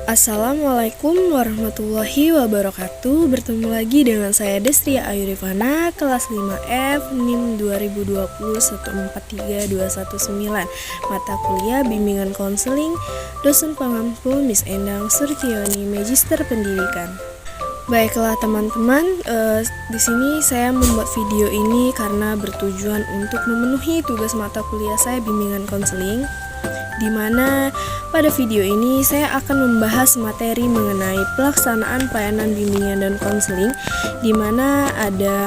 Assalamualaikum warahmatullahi wabarakatuh. Bertemu lagi dengan saya Destria Ayu Rifana, kelas 5F, NIM 2020-143-219, mata kuliah bimbingan konseling, dosen pengampu Miss Endang Surtioni, Magister Pendidikan. Baiklah teman-teman, di sini saya membuat video ini karena bertujuan untuk memenuhi tugas mata kuliah saya bimbingan konseling, di mana pada video ini saya akan membahas materi mengenai pelaksanaan pelayanan bimbingan dan konseling, di mana ada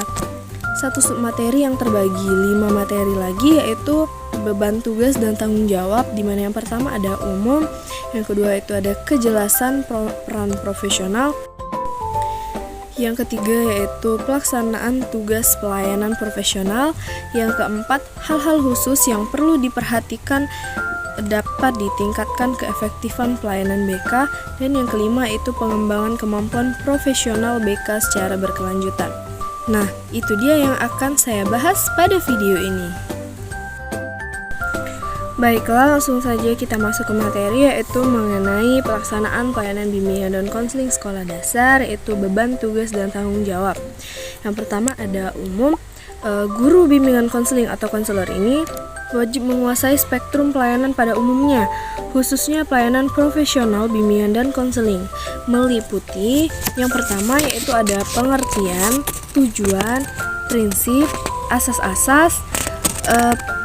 satu submateri yang terbagi 5 materi lagi, yaitu beban tugas dan tanggung jawab, di mana yang pertama ada umum, yang kedua itu ada kejelasan peran profesional, yang ketiga yaitu pelaksanaan tugas pelayanan profesional, yang keempat hal-hal khusus yang perlu diperhatikan dapat ditingkatkan keefektifan pelayanan BK, dan yang kelima itu pengembangan kemampuan profesional BK secara berkelanjutan. Nah, itu dia yang akan saya bahas pada video ini. Baiklah, langsung saja kita masuk ke materi, yaitu mengenai pelaksanaan pelayanan bimbingan dan konseling sekolah dasar, yaitu beban tugas dan tanggung jawab. Yang pertama ada umum. Guru bimbingan konseling atau konselor ini wajib menguasai spektrum pelayanan pada umumnya, khususnya pelayanan profesional bimbingan dan konseling, meliputi yang pertama yaitu ada pengertian, tujuan, prinsip, asas-asas,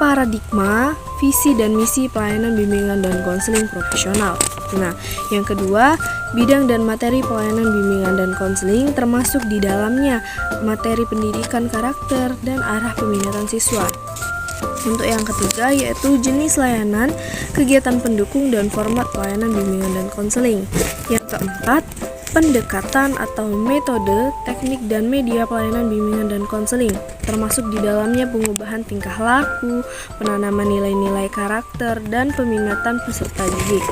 paradigma, visi dan misi pelayanan bimbingan dan konseling profesional. Nah, yang kedua, bidang dan materi pelayanan bimbingan dan konseling, termasuk di dalamnya materi pendidikan karakter dan arah peminatan siswa. Untuk yang ketiga yaitu jenis layanan, kegiatan pendukung dan format pelayanan bimbingan dan konseling. Yang keempat, pendekatan atau metode, teknik dan media pelayanan bimbingan dan konseling, termasuk di dalamnya pengubahan tingkah laku, penanaman nilai-nilai karakter, dan peminatan peserta didik.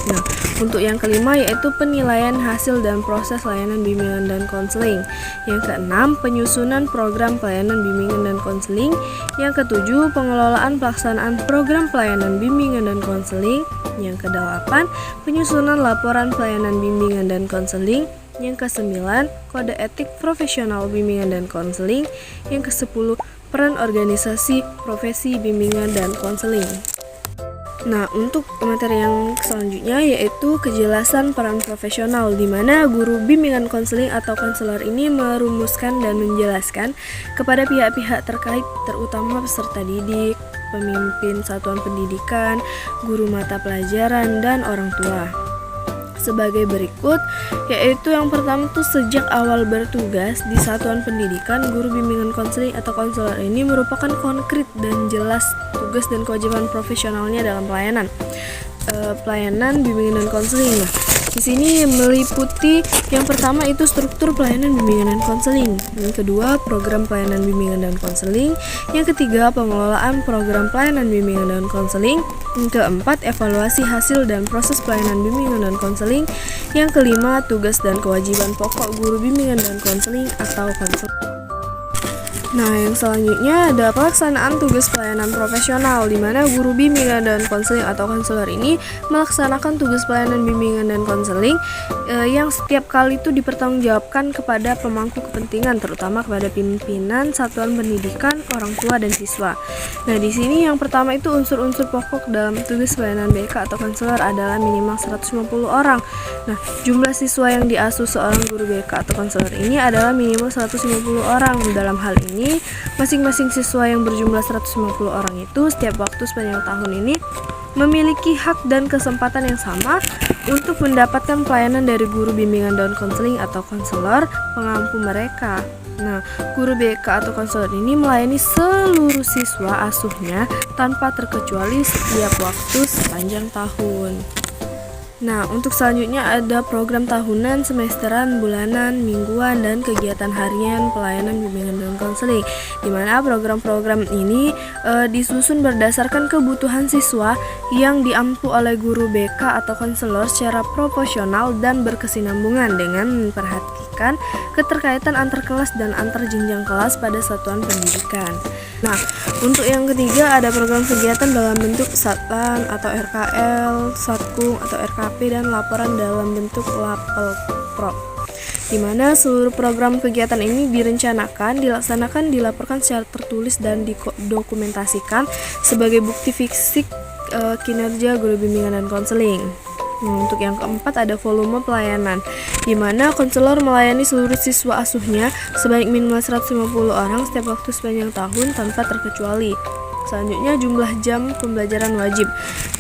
Nah, untuk yang kelima yaitu penilaian hasil dan proses layanan bimbingan dan konseling. Yang keenam, penyusunan program pelayanan bimbingan dan konseling. Yang ketujuh, pengelolaan pelaksanaan program pelayanan bimbingan dan konseling. Yang kedelapan, penyusunan laporan pelayanan bimbingan dan konseling. Yang kesembilan, kode etik profesional bimbingan dan konseling. Yang kesepuluh, peran organisasi profesi bimbingan dan konseling. Nah, untuk materi yang selanjutnya yaitu kejelasan peran profesional, di mana guru bimbingan konseling atau konselor ini merumuskan dan menjelaskan kepada pihak-pihak terkait, terutama peserta didik, pemimpin satuan pendidikan, guru mata pelajaran, dan orang tua. Sebagai berikut, yaitu yang pertama tuh sejak awal bertugas di satuan pendidikan, guru bimbingan konseling atau konselor ini merupakan konkret dan jelas tugas dan kewajiban profesionalnya dalam pelayanan bimbingan dan konseling. Nah, di sini meliputi yang pertama itu struktur pelayanan bimbingan dan konseling, yang kedua program pelayanan bimbingan dan konseling, yang ketiga pengelolaan program pelayanan bimbingan dan konseling, yang keempat evaluasi hasil dan proses pelayanan bimbingan dan konseling, yang kelima tugas dan kewajiban pokok guru bimbingan dan konseling atau konselor. Nah, yang selanjutnya ada pelaksanaan tugas pelayanan profesional, di mana guru bimbingan dan konseling atau konselor ini melaksanakan tugas pelayanan bimbingan dan konseling yang setiap kali itu dipertanggungjawabkan kepada pemangku kepentingan, terutama kepada pimpinan satuan pendidikan, orang tua dan siswa. Nah, di sini yang pertama itu unsur-unsur pokok dalam tugas pelayanan BK atau konselor adalah minimal 150 orang. Nah, jumlah siswa yang diasuh seorang guru BK atau konselor ini adalah minimal 150 orang. Dalam hal ini masing-masing siswa yang berjumlah 150 orang itu setiap waktu sepanjang tahun ini memiliki hak dan kesempatan yang sama untuk mendapatkan pelayanan dari guru bimbingan dan konseling atau konselor pengampu mereka. Nah, guru BK atau konselor ini melayani seluruh siswa asuhnya tanpa terkecuali setiap waktu sepanjang tahun. Nah, untuk selanjutnya ada program tahunan, semesteran, bulanan, mingguan, dan kegiatan harian pelayanan bimbingan dan konseling, di mana program-program ini disusun berdasarkan kebutuhan siswa yang diampu oleh guru BK atau konselor secara proporsional dan berkesinambungan dengan memperhatikan keterkaitan antar kelas dan antar jenjang kelas pada satuan pendidikan. Nah, untuk yang ketiga ada program kegiatan dalam bentuk Satlan atau RKL, Satkung atau RKP, dan laporan dalam bentuk Lapelprop, di mana seluruh program kegiatan ini direncanakan, dilaksanakan, dilaporkan secara tertulis dan didokumentasikan sebagai bukti fisik kinerja guru bimbingan dan konseling. Untuk yang keempat ada volume pelayanan, di mana konselor melayani seluruh siswa asuhnya sebanyak minimal 150 orang setiap waktu sepanjang tahun tanpa terkecuali. Selanjutnya jumlah jam pembelajaran wajib.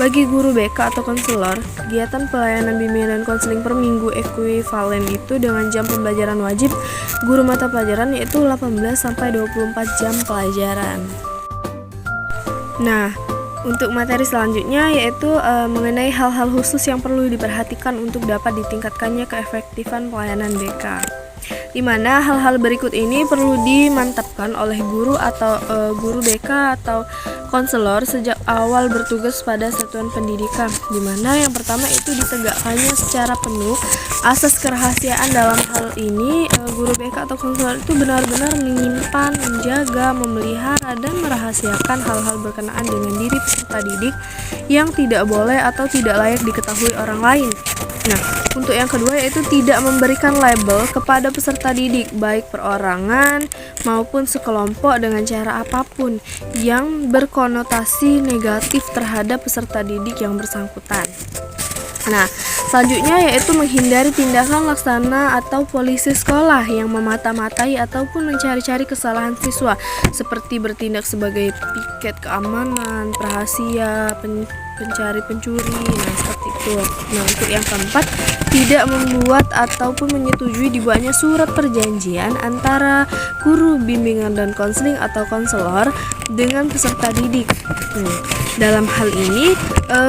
Bagi guru BK atau konselor, kegiatan pelayanan bimbingan dan konseling per minggu ekuivalen itu dengan jam pembelajaran wajib guru mata pelajaran yaitu 18 sampai 24 jam pelajaran. Nah, untuk materi selanjutnya yaitu mengenai hal-hal khusus yang perlu diperhatikan untuk dapat ditingkatkannya keefektifan pelayanan BK. Di mana hal-hal berikut ini perlu dimantapkan oleh guru atau guru BK atau konselor sejak awal bertugas pada satuan pendidikan, di mana yang pertama itu ditegakkannya secara penuh asas kerahasiaan. Dalam hal ini guru BK atau konselor itu benar-benar menyimpan, menjaga, memelihara, dan merahasiakan hal-hal berkenaan dengan diri peserta didik yang tidak boleh atau tidak layak diketahui orang lain. Nah, untuk yang kedua yaitu tidak memberikan label kepada peserta didik baik perorangan maupun sekelompok dengan cara apapun yang berkonotasi negatif terhadap peserta didik yang bersangkutan. Nah, selanjutnya yaitu menghindari tindakan laksana atau polisi sekolah yang memata-matai ataupun mencari-cari kesalahan siswa seperti bertindak sebagai piket keamanan, rahasia, pencari pencuri, nah seperti itu. Nah, untuk yang keempat, tidak membuat ataupun menyetujui dibuatnya surat perjanjian antara guru bimbingan dan konseling atau konselor dengan peserta didik. Dalam hal ini,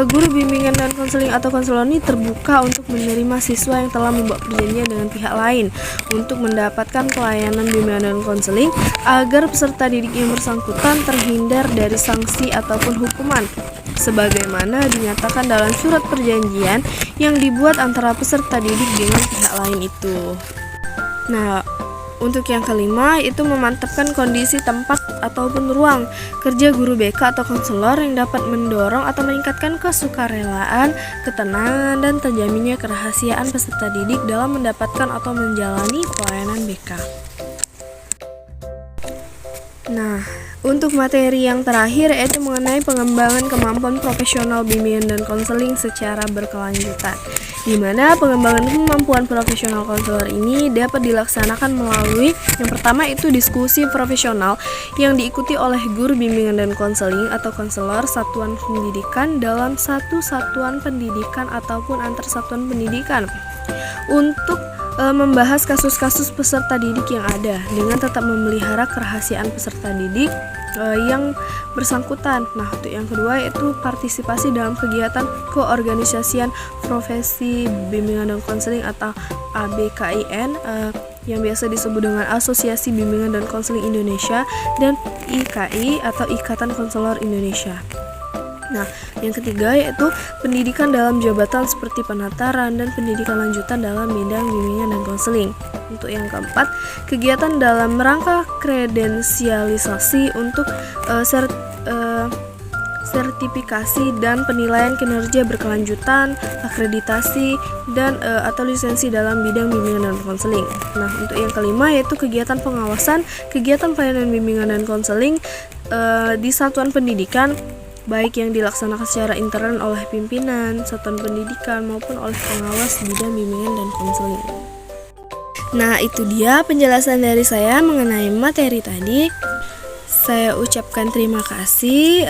guru bimbingan dan konseling atau konselor ini terbuka untuk menerima siswa yang telah membuat perjanjian dengan pihak lain untuk mendapatkan pelayanan bimbingan dan konseling agar peserta didik yang bersangkutan terhindar dari sanksi ataupun hukuman sebagaimana dinyatakan dalam surat perjanjian yang dibuat antara peserta didik dengan pihak lain itu. Nah, untuk yang kelima itu memantapkan kondisi tempat ataupun ruang kerja guru BK atau konselor yang dapat mendorong atau meningkatkan kesukarelaan, ketenangan, dan terjaminnya kerahasiaan peserta didik dalam mendapatkan atau menjalani pelayanan BK. Nah, untuk materi yang terakhir yaitu mengenai pengembangan kemampuan profesional bimbingan dan konseling secara berkelanjutan, di mana pengembangan kemampuan profesional konselor ini dapat dilaksanakan melalui yang pertama itu diskusi profesional yang diikuti oleh guru bimbingan dan konseling atau konselor satuan pendidikan dalam satu satuan pendidikan ataupun antar satuan pendidikan untuk membahas kasus-kasus peserta didik yang ada dengan tetap memelihara kerahasiaan peserta didik yang bersangkutan. Nah, untuk yang kedua yaitu partisipasi dalam kegiatan keorganisasian profesi bimbingan dan konseling atau ABKIN yang biasa disebut dengan Asosiasi Bimbingan dan Konseling Indonesia dan IKI atau Ikatan Konselor Indonesia. Nah, yang ketiga yaitu pendidikan dalam jabatan seperti penataran dan pendidikan lanjutan dalam bidang bimbingan dan konseling. Untuk yang keempat, kegiatan dalam rangka kredensialisasi untuk sertifikasi dan penilaian kinerja berkelanjutan, akreditasi, dan atau lisensi dalam bidang bimbingan dan konseling. Nah, untuk yang kelima yaitu kegiatan pengawasan, kegiatan pelayanan bimbingan dan konseling di satuan pendidikan, baik yang dilaksanakan secara intern oleh pimpinan satuan pendidikan maupun oleh pengawas bidang bimbingan dan konseling. Nah, itu dia penjelasan dari saya mengenai materi tadi. Saya ucapkan terima kasih.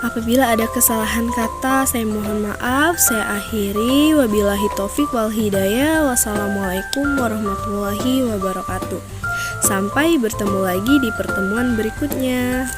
Apabila ada kesalahan kata, saya mohon maaf. Saya akhiri. Wabillahi taufik wal hidayah. Wassalamualaikum warahmatullahi wabarakatuh. Sampai bertemu lagi di pertemuan berikutnya.